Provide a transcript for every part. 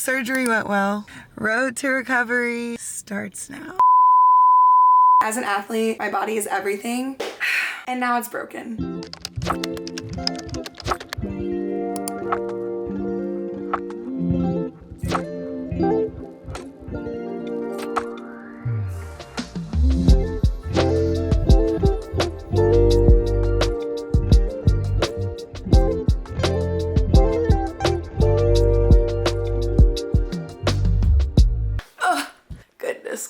Surgery went well. Road to recovery starts now. As an athlete, my body is everything, and now it's broken.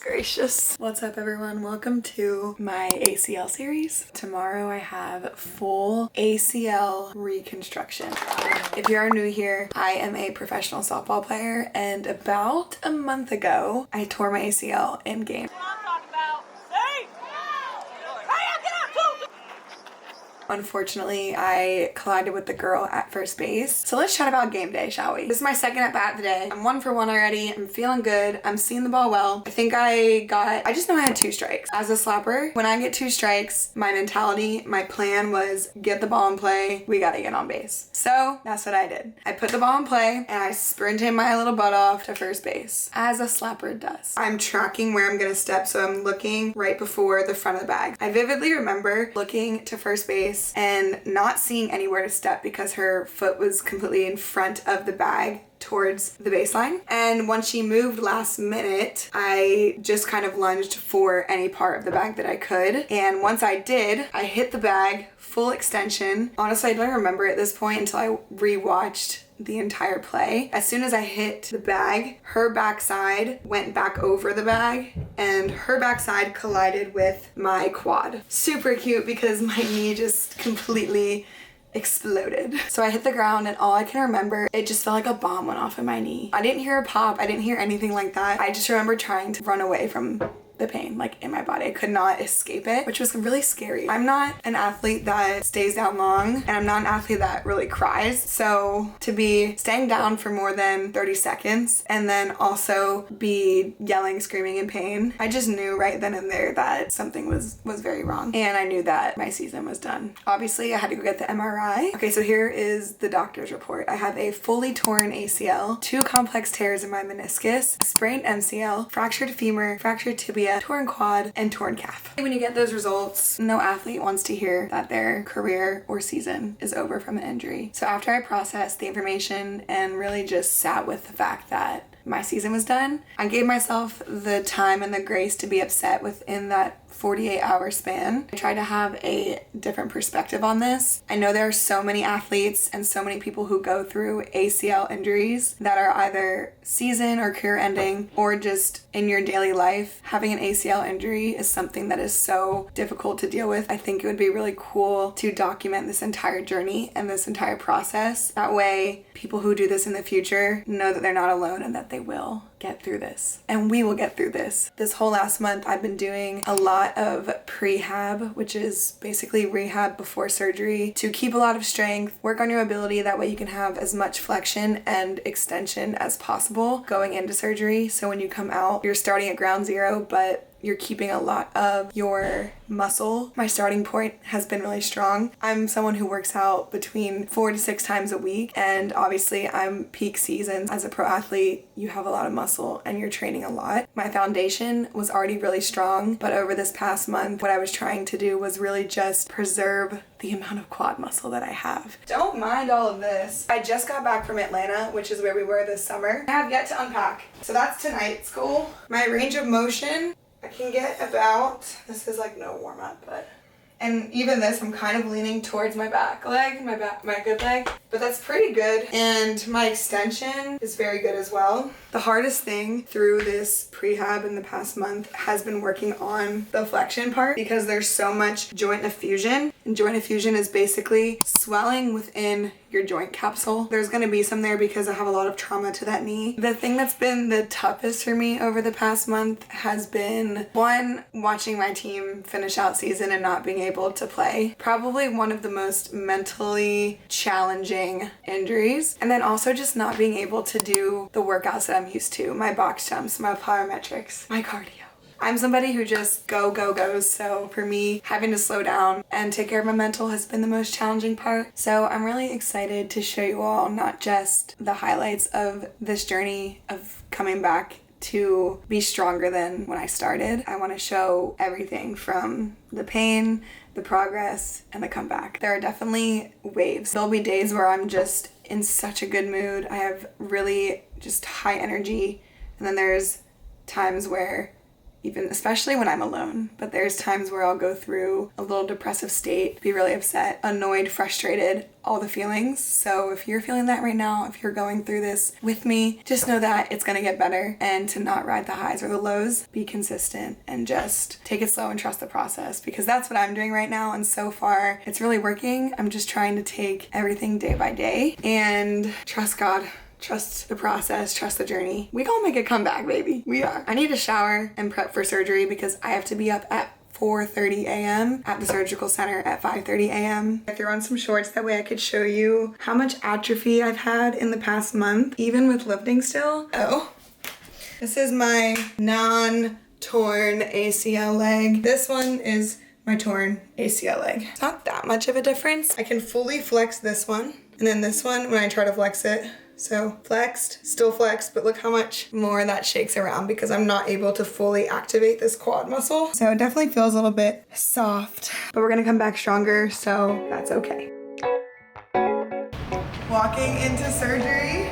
Gracious. What's up, everyone? Welcome to my ACL series. Tomorrow I have full ACL reconstruction. If you are new here, I am a professional softball player, and about a month ago I tore my ACL in game. Unfortunately, I collided with the girl at first base. So let's chat about game day, shall we? This is my second at bat of the day. I'm 1 for 1 already. I'm feeling good. I'm seeing the ball well. I think I just know I had 2 strikes. As a slapper, when I get 2 strikes, my mentality, my plan was get the ball in play. We gotta get on base. So that's what I did. I put the ball in play and I sprinted my little butt off to first base, as a slapper does. I'm tracking where I'm gonna step, so I'm looking right before the front of the bag. I vividly remember looking to first base and not seeing anywhere to step because her foot was completely in front of the bag towards the baseline. And once she moved last minute, I just kind of lunged for any part of the bag that I could. And once I did, I hit the bag full extension. Honestly, I don't remember at this point until I rewatched the entire play. As soon as I hit the bag, her backside went back over the bag and her backside collided with my quad. Super cute because my knee just completely exploded. So I hit the ground and all I can remember, it just felt like a bomb went off in my knee. I didn't hear a pop. I didn't hear anything like that. I just remember trying to run away from the pain like in my body. I could not escape it, which was really scary. I'm not an athlete that stays down long, and I'm not an athlete that really cries. So to be staying down for more than 30 seconds and then also be yelling, screaming in pain, I just knew right then and there that something was very wrong. And I knew that my season was done. Obviously, I had to go get the MRI. Okay, so here is the doctor's report. I have a fully torn ACL, 2 complex tears in my meniscus, a sprained MCL, fractured femur, fractured tibia, torn quad, and torn calf. When you get those results, no athlete wants to hear that their career or season is over from an injury. So after I processed the information and really just sat with the fact that my season was done, I gave myself the time and the grace to be upset within that 48-hour span. I tried to have a different perspective on this. I know there are so many athletes and so many people who go through ACL injuries that are either season or career ending or just in your daily life. Having an ACL injury is something that is so difficult to deal with. I think it would be really cool to document this entire journey and this entire process. That way, people who do this in the future know that they're not alone and that they will get through this. And we will get through this. This whole last month, I've been doing a lot of prehab, which is basically rehab before surgery, to keep a lot of strength, work on your mobility. That way you can have as much flexion and extension as possible going into surgery. So when you come out, you're starting at ground zero, but you're keeping a lot of your muscle. My starting point has been really strong. I'm someone who works out between 4 to 6 times a week, and obviously I'm peak season. As a pro athlete, you have a lot of muscle and you're training a lot. My foundation was already really strong, but over this past month, what I was trying to do was really just preserve the amount of quad muscle that I have. Don't mind all of this. I just got back from Atlanta, which is where we were this summer. I have yet to unpack. So that's tonight's goal. My range of motion, I can get about, this is like no warm up, but, and even this, I'm kind of leaning towards my back leg, my good leg, but that's pretty good. And my extension is very good as well. The hardest thing through this prehab in the past month has been working on the flexion part because there's so much joint effusion. And joint effusion is basically swelling within your joint capsule. There's gonna be some there because I have a lot of trauma to that knee. The thing that's been the toughest for me over the past month has been, one, watching my team finish out season and not being able to play. Probably one of the most mentally challenging injuries. And then also just not being able to do the workouts that I'm used to. My box jumps, my plyometrics, my cardio. I'm somebody who just goes. So for me, having to slow down and take care of my mental has been the most challenging part. So I'm really excited to show you all not just the highlights of this journey of coming back to be stronger than when I started. I want to show everything from the pain, the progress, and the comeback. There are definitely waves. There'll be days where I'm just in such a good mood. I have really just high energy. And then there's times where, even especially when I'm alone, but there's times where I'll go through a little depressive state, be really upset, annoyed, frustrated, all the feelings. So if you're feeling that right now, if you're going through this with me, just know that it's gonna get better, and to not ride the highs or the lows, be consistent and just take it slow and trust the process, because that's what I'm doing right now. And so far it's really working. I'm just trying to take everything day by day and trust God. Trust the process, trust the journey. We gonna make a comeback, baby. We are. I need to shower and prep for surgery because I have to be up at 4:30 a.m. at the surgical center at 5:30 a.m. I threw on some shorts that way I could show you how much atrophy I've had in the past month, even with lifting still. Oh, this is my non-torn ACL leg. This one is my torn ACL leg. It's not that much of a difference. I can fully flex this one, and then this one when I try to flex it. So flexed, still flexed, but look how much more that shakes around because I'm not able to fully activate this quad muscle. So it definitely feels a little bit soft, but we're gonna come back stronger, so that's okay. Walking into surgery,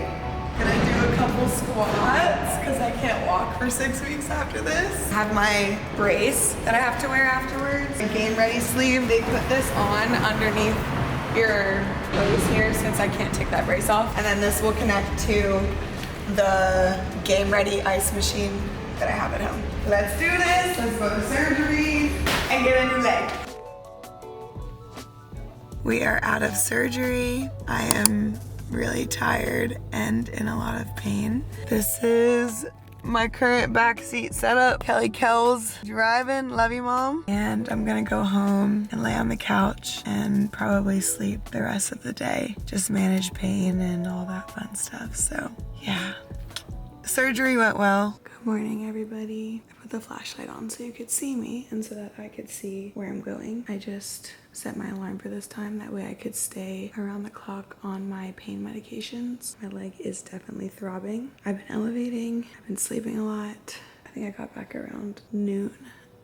gonna do a couple squats because I can't walk for 6 weeks after this. I have my brace that I have to wear afterwards. A game ready sleeve, they put this on underneath your hose here since I can't take that brace off. And then this will connect to the game ready ice machine that I have at home. Let's do this, let's go to surgery and get a new leg. We are out of surgery. I am really tired and in a lot of pain. This is my current backseat setup. Kelly Kells driving, love you mom. And I'm gonna go home and lay on the couch and probably sleep the rest of the day. Just manage pain and all that fun stuff. So yeah, surgery went well. Good morning everybody. I put the flashlight on so you could see me and so that I could see where I'm going. I just set my alarm for this time. That way I could stay around the clock on my pain medications. My leg is definitely throbbing. I've been elevating, I've been sleeping a lot. I think I got back around noon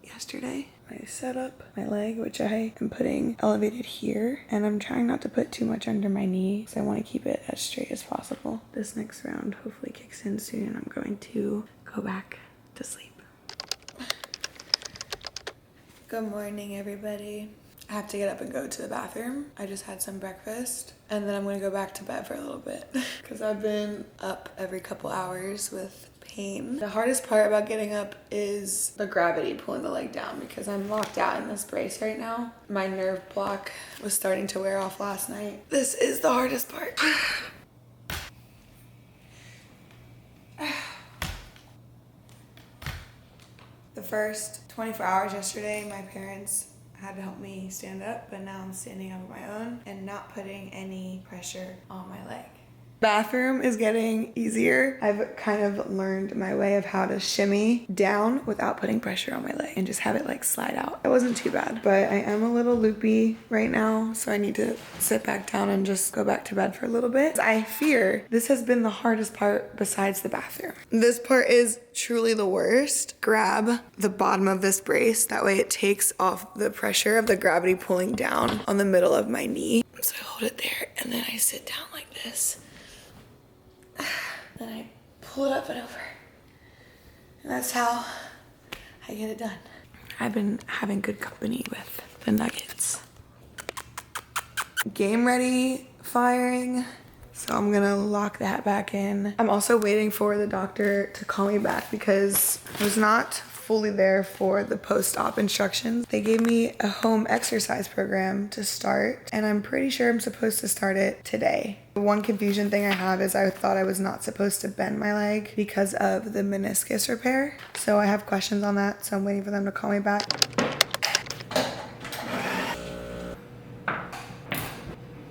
yesterday. I set up my leg, which I am putting elevated here, and I'm trying not to put too much under my knee because I want to keep it as straight as possible. This next round hopefully kicks in soon and I'm going to go back to sleep. Good morning everybody. I have to get up and go to the bathroom. I just had some breakfast and then I'm gonna go back to bed for a little bit because I've been up every couple hours with pain. The hardest part about getting up is the gravity pulling the leg down because I'm locked out in this brace right now. My nerve block was starting to wear off last night. This is the hardest part. The first 24 hours yesterday, my parents had to help me stand up, but now I'm standing up on my own and not putting any pressure on my leg. Bathroom is getting easier. I've kind of learned my way of how to shimmy down without putting pressure on my leg and just have it like slide out. It wasn't too bad, but I am a little loopy right now, so I need to sit back down and just go back to bed for a little bit. I fear this has been the hardest part besides the bathroom. This part is truly the worst. Grab the bottom of this brace, that way it takes off the pressure of the gravity pulling down on the middle of my knee. So I hold it there and then I sit down like this. Then I pull it up and over. And that's how I get it done. I've been having good company with the nuggets. Game ready, firing. So I'm gonna lock that back in. I'm also waiting for the doctor to call me back because I was not fully there for the post-op instructions. They gave me a home exercise program to start, and I'm pretty sure I'm supposed to start it today. The one confusion thing I have is I thought I was not supposed to bend my leg because of the meniscus repair. So I have questions on that, so I'm waiting for them to call me back.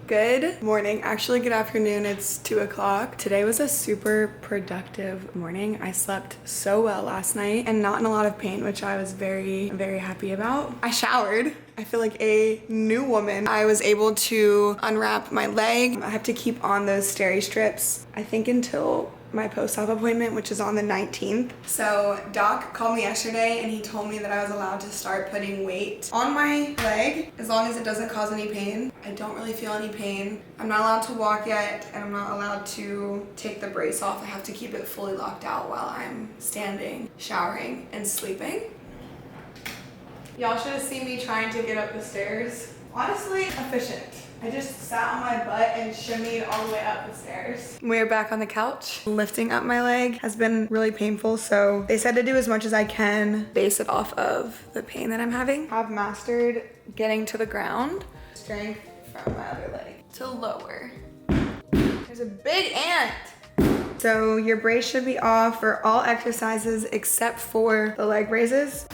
Good morning, actually good afternoon, it's 2 o'clock. Today was a super productive morning. I slept so well last night and not in a lot of pain, which I was very happy about. I showered. I feel like a new woman. I was able to unwrap my leg. I have to keep on those steri strips, I think until my post-op appointment, which is on the 19th. So Doc called me yesterday and he told me that I was allowed to start putting weight on my leg as long as it doesn't cause any pain. I don't really feel any pain. I'm not allowed to walk yet and I'm not allowed to take the brace off. I have to keep it fully locked out while I'm standing, showering, and sleeping. Y'all should have seen me trying to get up the stairs. Honestly, efficient. I just sat on my butt and shimmied all the way up the stairs. We're back on the couch. Lifting up my leg has been really painful, so they said to do as much as I can, base it off of the pain that I'm having. I've mastered getting to the ground. Strength from my other leg to lower. There's a big ant. So your brace should be off for all exercises except for the leg raises.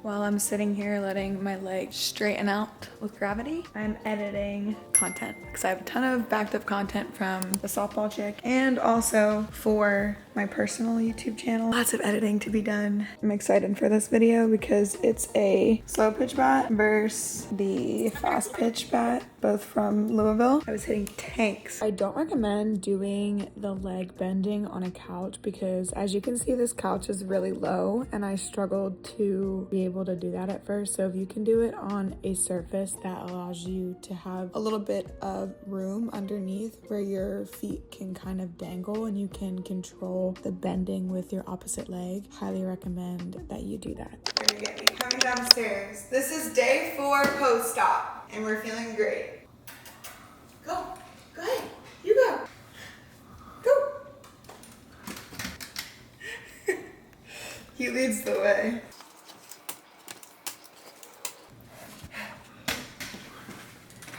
While I'm sitting here letting my leg straighten out with gravity, I'm editing content because I have a ton of backed up content from the softball chick and also for my personal YouTube channel. Lots of editing to be done. I'm excited for this video because it's a slow pitch bat versus the fast pitch bat, both from Louisville. I was hitting tanks. I don't recommend doing the leg bending on a couch because as you can see, this couch is really low and I struggled to be able to do that at first. So if you can do it on a surface that allows you to have a little bit of room underneath where your feet can kind of dangle and you can control the bending with your opposite leg, highly recommend that you do that. You're gonna get me coming downstairs. This is day 4 post-op and we're feeling great. Go ahead, you go. He leads the way.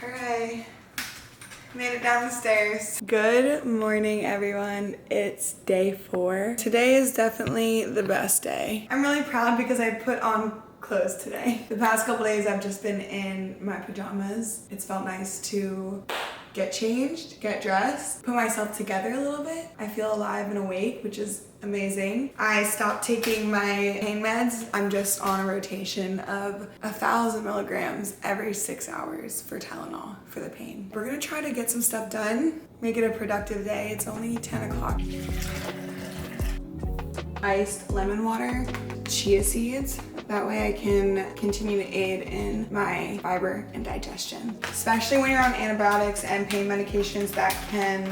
Hooray. Made it down the stairs. Good morning, everyone. It's day 4. Today is definitely the best day. I'm really proud because I put on clothes today. The past couple days I've just been in my pajamas. It's felt nice to get changed, get dressed, put myself together a little bit. I feel alive and awake, which is amazing. I stopped taking my pain meds. I'm just on a rotation of 1,000 milligrams every 6 hours for Tylenol for the pain. We're gonna try to get some stuff done, make it a productive day. It's only 10 o'clock. Iced lemon water, chia seeds. That way I can continue to aid in my fiber and digestion. Especially when you're on antibiotics and pain medications that can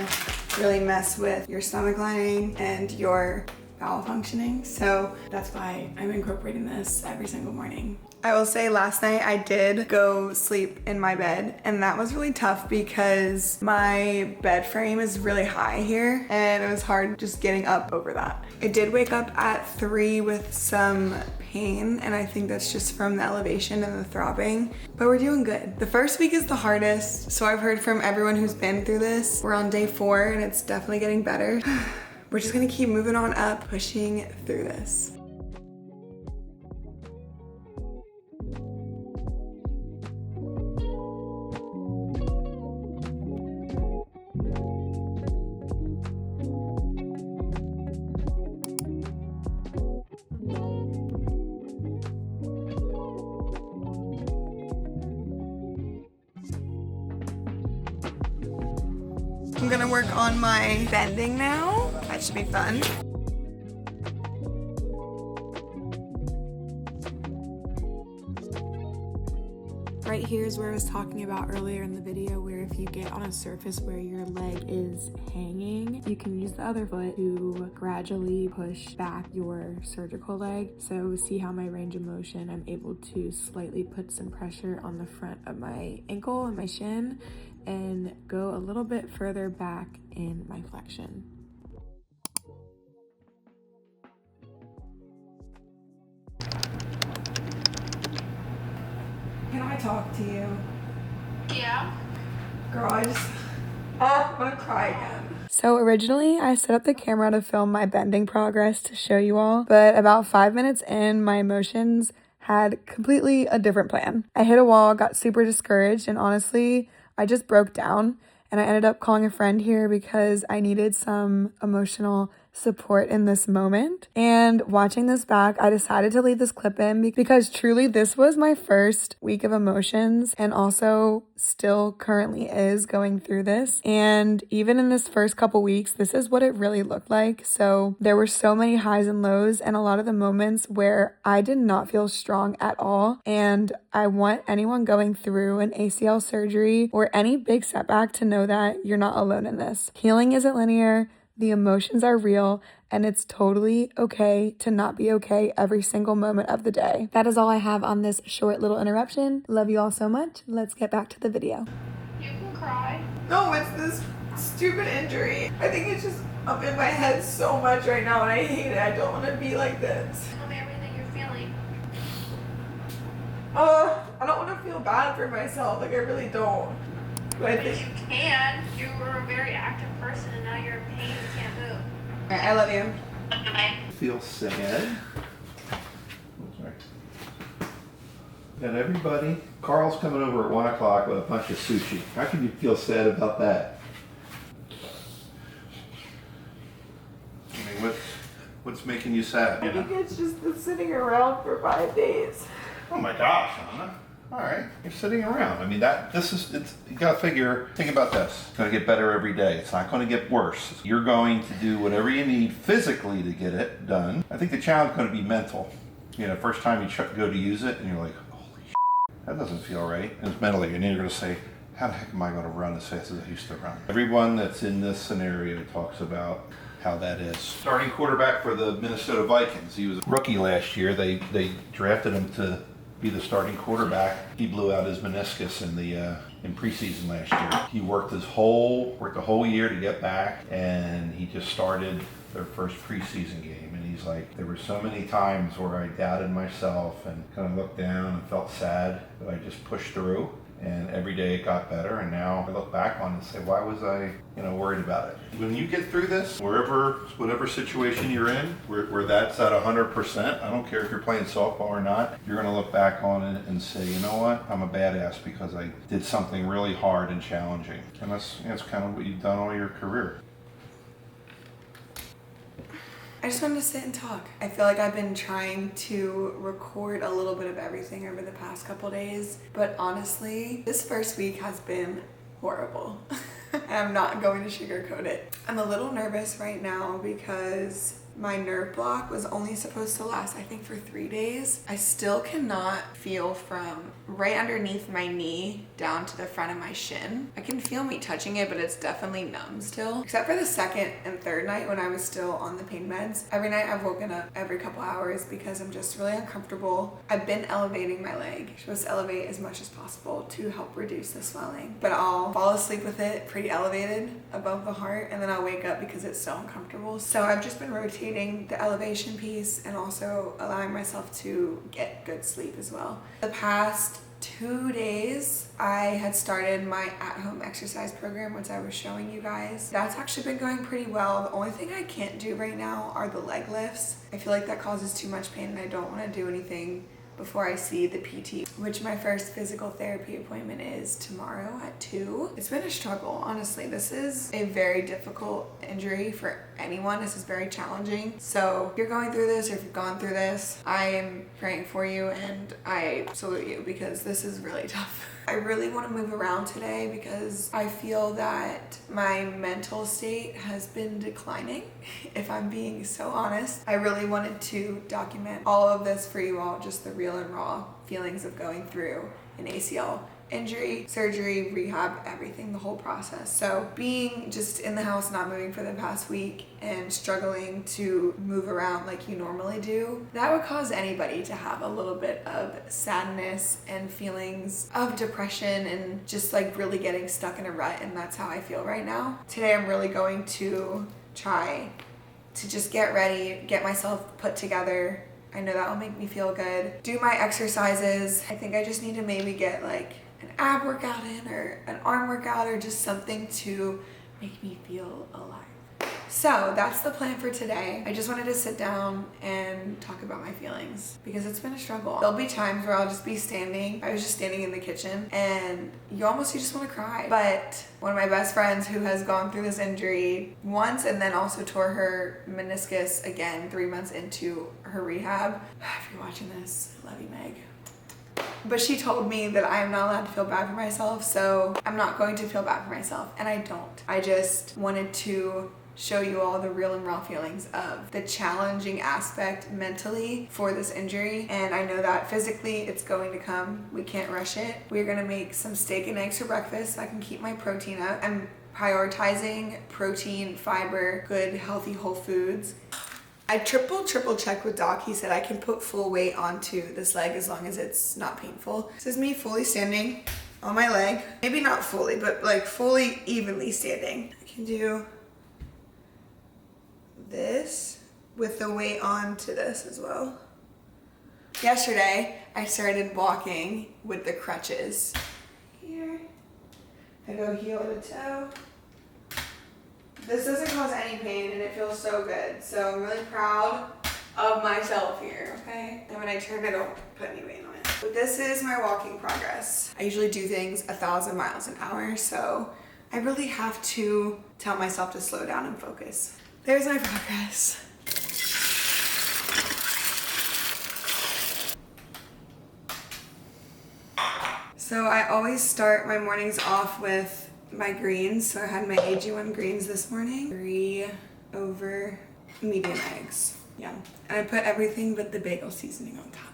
really mess with your stomach lining and your bowel functioning. So that's why I'm incorporating this every single morning. I will say last night I did go sleep in my bed and that was really tough because my bed frame is really high here and it was hard just getting up over that. I did wake up at 3 with some pain and I think that's just from the elevation and the throbbing, but we're doing good. The first week is the hardest, so I've heard from everyone who's been through this. We're on day 4 and it's definitely getting better. We're just gonna keep moving on up, pushing through this. I'm gonna work on my bending now. That should be fun. Right here is where I was talking about earlier in the video, where if you get on a surface where your leg is hanging, you can use the other foot to gradually push back your surgical leg. So see how my range of motion, I'm able to slightly put some pressure on the front of my ankle and my shin and go a little bit further back in my flexion. Can I talk to you? Yeah. Girl, I'm gonna cry again. So originally I set up the camera to film my bending progress to show you all, but about 5 minutes in, my emotions had completely a different plan. I hit a wall, got super discouraged, and honestly, I just broke down. And I ended up calling a friend here because I needed some emotional support in this moment. And watching this back, I decided to leave this clip in because truly this was my first week of emotions, and also still currently is going through this. And even in this first couple weeks, this is what it really looked like. So there were so many highs and lows, and a lot of the moments where I did not feel strong at all. And I want anyone going through an ACL surgery or any big setback to know that you're not alone in this. Healing isn't linear. The emotions are real, and it's totally okay to not be okay every single moment of the day. That is all I have on this short little interruption. Love you all so much. Let's get back to the video. You can cry. No, it's this stupid injury. I think it's just up in my head so much right now, and I hate it. I don't want to be like this. Tell me everything you're feeling. I don't want to feel bad for myself. Like, I really don't. But I think you can. You were a very active person, and now you're in pain and can't move. Alright, I love you. Feel sad. Sorry. And everybody, Carl's coming over at 1 o'clock with a bunch of sushi. How can you feel sad about that? I mean, what's making you sad? I think it's just the sitting around for 5 days. Oh my gosh, Anna. All right, you're sitting around. I mean, you gotta think about this. It's gonna get better every day. It's not gonna get worse. You're going to do whatever you need physically to get it done. I think the challenge is gonna be mental. You know, first time you go to use it and you're like, holy shit, that doesn't feel right. And it's mentally, and then you're gonna say, how the heck am I gonna run as fast as I used to run? Everyone that's in this scenario talks about how that is. Starting quarterback for the Minnesota Vikings. He was a rookie last year. They drafted him to be the starting quarterback. He blew out his meniscus in preseason last year. He worked a whole year to get back, and he just started their first preseason game. And he's like, there were so many times where I doubted myself and kind of looked down and felt sad, but I just pushed through. And every day it got better, and now I look back on it and say, why was I, worried about it? When you get through this, whatever situation you're in, where that's at 100%, I don't care if you're playing softball or not, you're gonna look back on it and say, you know what, I'm a badass because I did something really hard and challenging. And that's kind of what you've done all your career. I just wanted to sit and talk. I feel like I've been trying to record a little bit of everything over the past couple days, but honestly, this first week has been horrible. I'm not going to sugarcoat it. I'm a little nervous right now because my nerve block was only supposed to last, I think, for 3 days. I still cannot feel from right underneath my knee down to the front of my shin. I can feel me touching it, but it's definitely numb still. Except for the second and third night when I was still on the pain meds. Every night I've woken up every couple hours because I'm just really uncomfortable. I've been elevating my leg. I'm supposed to elevate as much as possible to help reduce the swelling. But I'll fall asleep with it pretty elevated above the heart, and then I'll wake up because it's so uncomfortable. So I've just been rotating the elevation piece and also allowing myself to get good sleep as well. The past 2 days, I had started my at-home exercise program, which I was showing you guys. That's actually been going pretty well. The only thing I can't do right now are the leg lifts. I feel like that causes too much pain and I don't want to do anything before I see the PT, which my first physical therapy appointment is tomorrow at 2. It's been a struggle, honestly. This is a very difficult injury for anyone. This is very challenging. So if you're going through this or if you've gone through this, I am praying for you and I salute you because this is really tough. I really want to move around today because I feel that my mental state has been declining, if I'm being so honest. I really wanted to document all of this for you all, just the real and raw feelings of going through an ACL injury, surgery, rehab, everything, the whole process. So being just in the house, not moving for the past week and struggling to move around like you normally do, that would cause anybody to have a little bit of sadness and feelings of depression and just like really getting stuck in a rut. And that's how I feel right now. Today, I'm really going to try to just get ready, get myself put together. I know that will make me feel good. Do my exercises. I think I just need to maybe get like an ab workout in or an arm workout or just something to make me feel alive. So that's the plan for today. I just wanted to sit down and talk about my feelings because it's been a struggle. There'll be times where I'll just be standing. I was just standing in the kitchen and you just want to cry. But one of my best friends who has gone through this injury once and then also tore her meniscus again 3 months into her rehab. If you're watching this, I love you, Meg. But she told me that I am not allowed to feel bad for myself, so I'm not going to feel bad for myself, and I don't. I just wanted to show you all the real and raw feelings of the challenging aspect mentally for this injury. And I know that physically it's going to come. We can't rush it. We're gonna make some steak and eggs for breakfast so I can keep my protein up. I'm prioritizing protein, fiber, good, healthy whole foods. I triple checked with Doc. He said I can put full weight onto this leg as long as it's not painful. This is me fully standing on my leg. Maybe not fully, but like fully evenly standing. I can do this with the weight onto this as well. Yesterday, I started walking with the crutches. Here, I go heel to toe. This doesn't cause any pain and it feels so good. So I'm really proud of myself here, okay? And when I turn, I don't put any weight on it. But this is my walking progress. I usually do things 1,000 miles an hour, so I really have to tell myself to slow down and focus. There's my progress. So I always start my mornings off with my greens. So I had my AG1 greens this morning. 3 over medium eggs. Yeah. And I put everything but the bagel seasoning on top.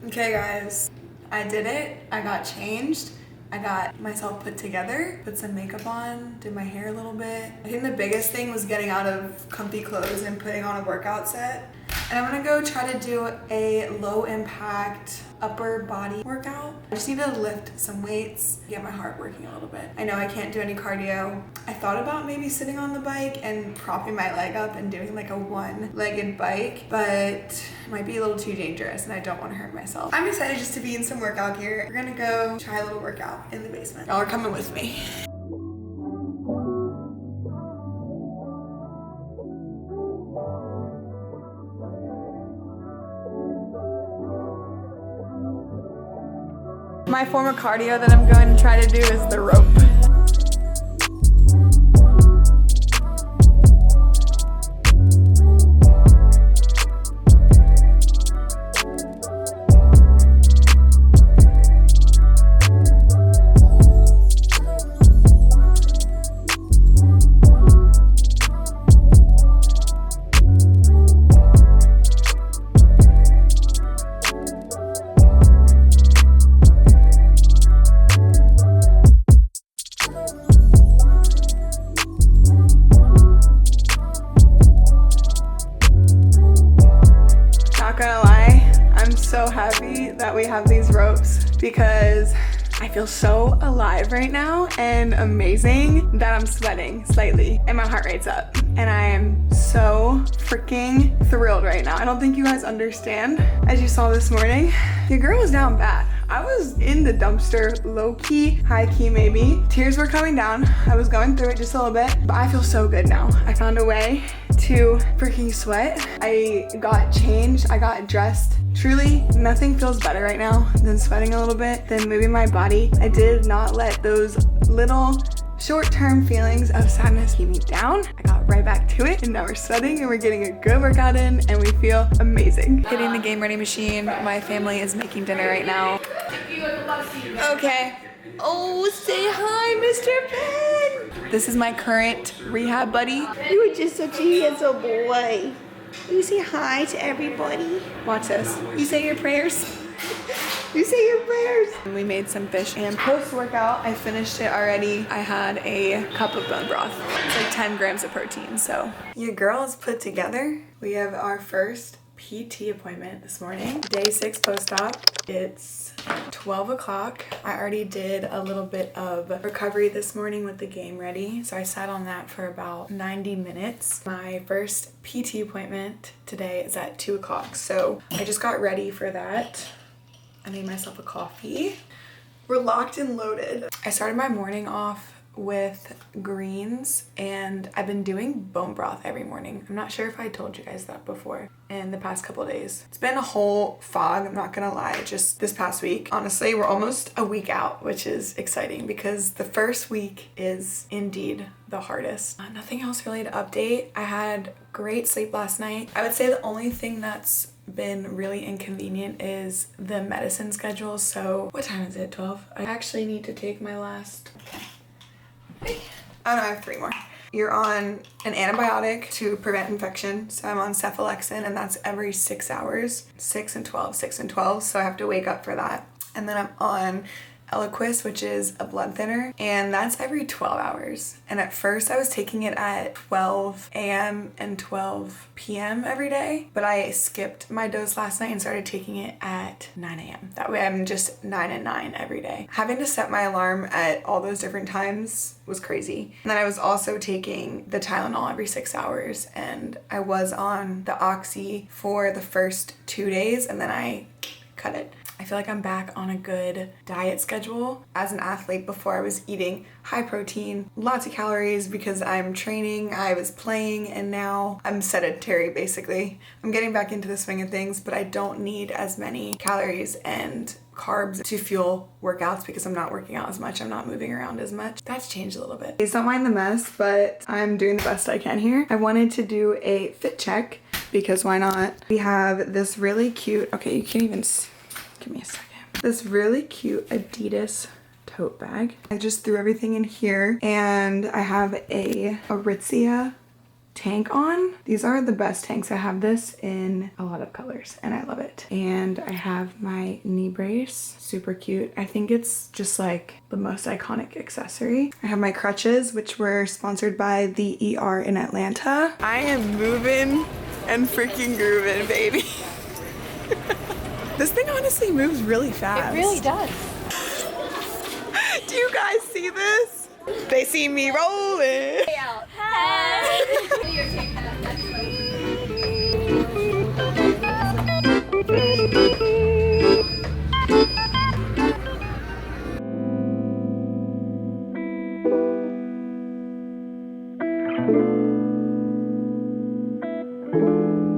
Okay guys, I did it. I got changed. I got myself put together, put some makeup on, did my hair a little bit. I think the biggest thing was getting out of comfy clothes and putting on a workout set. And I'm gonna go try to do a low impact upper body workout. I just need to lift some weights, get my heart working a little bit. I know I can't do any cardio. I thought about maybe sitting on the bike and propping my leg up and doing like a one-legged bike, but it might be a little too dangerous and I don't want to hurt myself. I'm excited just to be in some workout gear. We're gonna go try a little workout in the basement. Y'all are coming with me. My form of cardio that I'm going to try to do is the rope. That we have these ropes because I feel so alive right now and amazing that I'm sweating slightly and my heart rate's up and I am so freaking thrilled right now. I don't think you guys understand. As you saw this morning, your girl was down bad. I was in the dumpster, low-key, high-key maybe. Tears were coming down. I was going through it just a little bit, but I feel so good now. I found a way to freaking sweat. I got changed, I got dressed. Truly, nothing feels better right now than sweating a little bit, than moving my body. I did not let those little short-term feelings of sadness keep me down. I got right back to it and now we're sweating and we're getting a good workout in and we feel amazing. Hitting the game ready machine. My family is making dinner right now. Okay. Oh, say hi, Mr. Penn. This is my current rehab buddy. You are just such a handsome boy. You say hi to everybody. Watch this. You say your prayers. You say your prayers. And we made some fish and post-workout, I finished it already. I had a cup of bone broth. It's like 10 grams of protein, so. Your girl is put together. We have our first PT appointment this morning. Day 6 post-op. It's 12 o'clock. I already did a little bit of recovery this morning with the Game Ready. So I sat on that for about 90 minutes. My first PT appointment today is at 2 o'clock. So I just got ready for that. I made myself a coffee. We're locked and loaded. I started my morning off with greens and I've been doing bone broth every morning. I'm not sure if I told you guys that before in the past couple of days. It's been a whole fog, I'm not gonna lie, just this past week. Honestly, we're almost a week out, which is exciting because the first week is indeed the hardest. Nothing else really to update. I had great sleep last night. I would say the only thing that's been really inconvenient is the medicine schedule. So what time is it? 12? I actually need to take my last. Oh no, I have 3 more. You're on an antibiotic to prevent infection. So I'm on cephalexin and that's every 6 hours. 6 and 12, 6 and 12. So I have to wake up for that. And then I'm on Eliquis, which is a blood thinner, and that's every 12 hours. And at first I was taking it at 12 a.m. and 12 p.m. every day, but I skipped my dose last night and started taking it at 9 a.m. That way I'm just 9 and 9 every day. Having to set my alarm at all those different times was crazy. And then I was also taking the Tylenol every 6 hours, and I was on the Oxy for the first 2 days and then I cut it. I feel like I'm back on a good diet schedule. As an athlete before, I was eating high protein, lots of calories because I'm training, I was playing, and now I'm sedentary basically. I'm getting back into the swing of things, but I don't need as many calories and carbs to fuel workouts because I'm not working out as much, I'm not moving around as much. That's changed a little bit. Please don't mind the mess, but I'm doing the best I can here. I wanted to do a fit check because why not? We have this really cute, okay, you can't even see. Give me a second. This really cute Adidas tote bag. I just threw everything in here and I have a Aritzia tank on. These are the best tanks. I have this in a lot of colors and I love it. And I have my knee brace, super cute. I think it's just like the most iconic accessory. I have my crutches, which were sponsored by the ER in Atlanta. I am moving and freaking grooving, baby. This thing honestly moves really fast. It really does. Do you guys see this? They see me rolling. Hey.